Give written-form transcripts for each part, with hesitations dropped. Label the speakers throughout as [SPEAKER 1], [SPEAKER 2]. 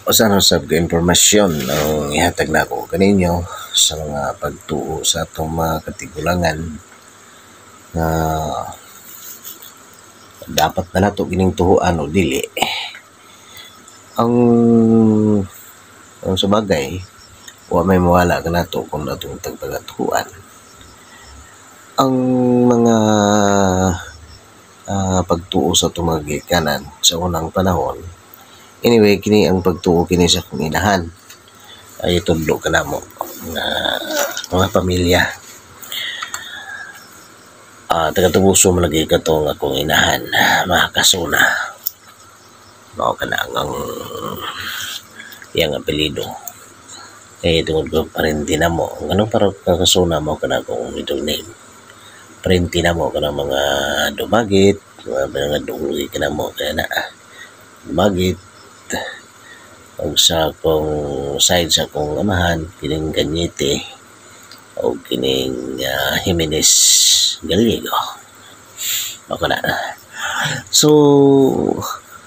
[SPEAKER 1] Usa na sab ka impormasyon ang ihatag nako kaninyo sa mga pagtuo sa atong mga katigulangan nga dapat na nato kining tuhuan o dili. Ang sa bagay, wa may mawala ka nato kung atong tagpagatuan. Ang mga pagtuo sa atong mga gikanan sa unang panahon, anyway, kini ang pagtuo kini sa akong inahan. Ay tudlo ka namo nga mga pamilya. Taga-Tubuso malagi ka to nga akong inahan, mga kasuna. Mao ka na ang iyang apelido. Tungod ko parenti na mo. Anong para kakasuna mo ka na akong middle name? Parenti na mo ka na mga Dumagit, mga dungloy ka na mo. Kaya na, Dumagit, o sa akong side sa akong amahan, kining Ganyete, o kining Jimenez Gallego. Ako na. So,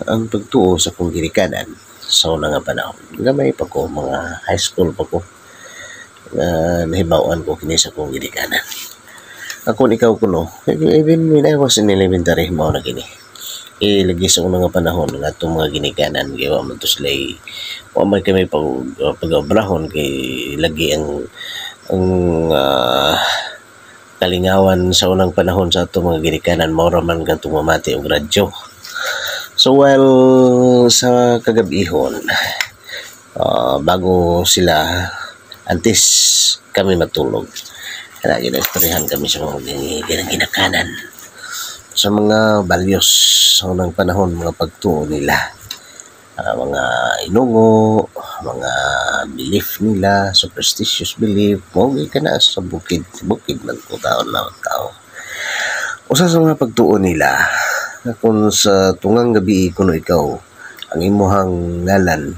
[SPEAKER 1] ang pagtuo sa akong ginikanan sa unang nga panahon, gamay pa ko, mga high school pa ko, nahibawan ko kini sa akong ginikanan. Ako ikaw kuno, even when I was in elementary, mao na kini. Lagi sa unang nga panahon nga itong mga ginikanan gawa man to sila wa man kami pag-abrahon kay lagi ang kalingawan sa unang panahon sa itong mga ginikanan mao ra man kantong mamati og radyo. So while sa kagabihon bago sila antes kami matulog, kaya ginastorihan kami sa mga ginakanan sa mga values sa unang panahon, mga pagtuo nila, mga inungo, mga belief nila, superstitious belief, mawag ka na sa bukid man ko taon na tao. Usa sa mga pagtuo nila, kung sa tungang gabi kuno ikaw, ang imuhang ngalan,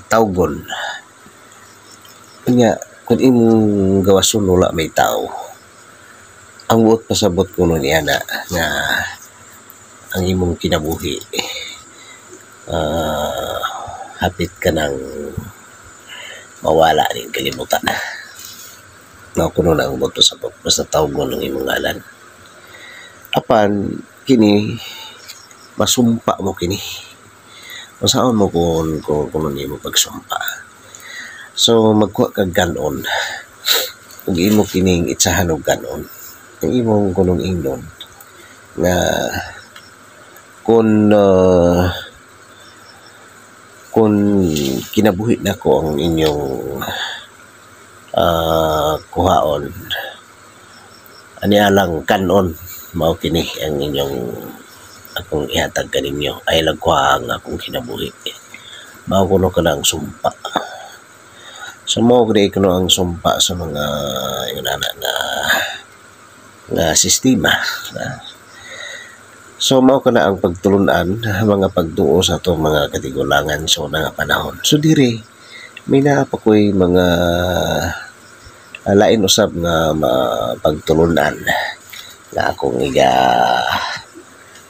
[SPEAKER 1] tawgon, kanya, kung imong gawason wala may tao, ang buot pasabot kuno niya na nga ang imong kinabuhi hapit ka ng mawala rin kalimutan na kuno na ang buot pasabot basta tawgon ng imong ngalan. Apan kini masumpa mo kini, masaon mo kung nimo pagsumpa. So magkuha kag ganon ug imo kining itsahan og ganon ang imong kunong ingnon nga kung kinabuhi na ko ang inyong kuhaon ani alang kanon mao kini ang inyong akong ihatag kaninyo ay lagkuha ang akong kinabuhi mao kuno kanang sumpa. So mao gid kuno ang sumpa sa mga inana nga sistema. So mao kana ang pagtulunan mga pagtuo sa atong mga katigulangan sa unang nga panahon. So diri may naa pa koy mga lain usab nga pagtulunan na akong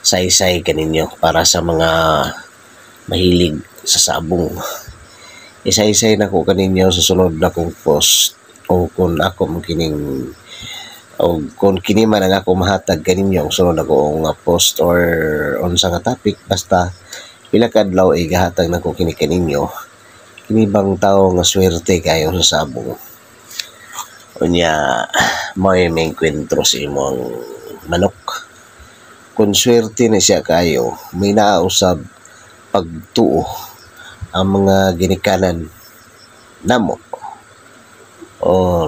[SPEAKER 1] saysay kaninyo para sa mga mahilig sa sabong. Isaysay na ko kaninyo sa sunod na kong post o kung ako kining o kung kini man ang ako mahatag kaninyo ang sunod ako nga post or unsa nga topic, basta pila ka adlaw ay gahatag na ko kini kaninyo kini bang tao nga swerte kayo sa sabong unya may enkwentro sa imong manok. Kung swerte na siya kayo, may naausab pagtuo ang mga ginikanan namo or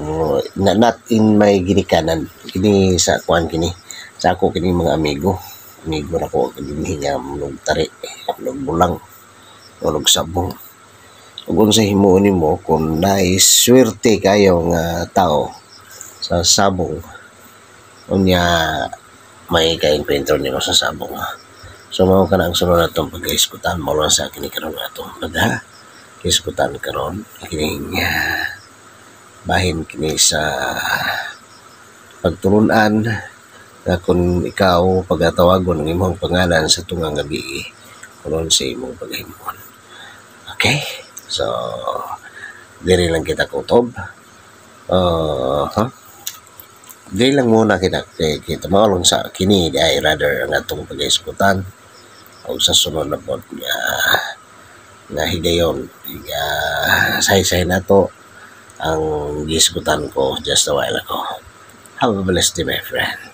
[SPEAKER 1] not in my ginikanan kini sa kuan kini sa ako kini mga amigo na ko kini nga mulog tari mulog bulang mulog sabong ug unsa himuon nimo kung nice swerte kayo nga tao sa sabong unya may kaenkwentro nimo sa sabong. So mao kana ang sunod natong pag-iskutan mo lang sa kini karon atong pag-iskutan karon kining bahin kini sa pagtulunan nga kung ikaw pagatawagon ang imong pangalan sa tungang gabi kunon sa imong paghimon. Okay? So, diri lang kita kutob. Dili lang muna kita maulong sa kini ay rather ang atong pag-iskutan o sa sunod na pod nga higayon say-say na to ang giskutan ko just a while ago. Have a blessed day, my friend.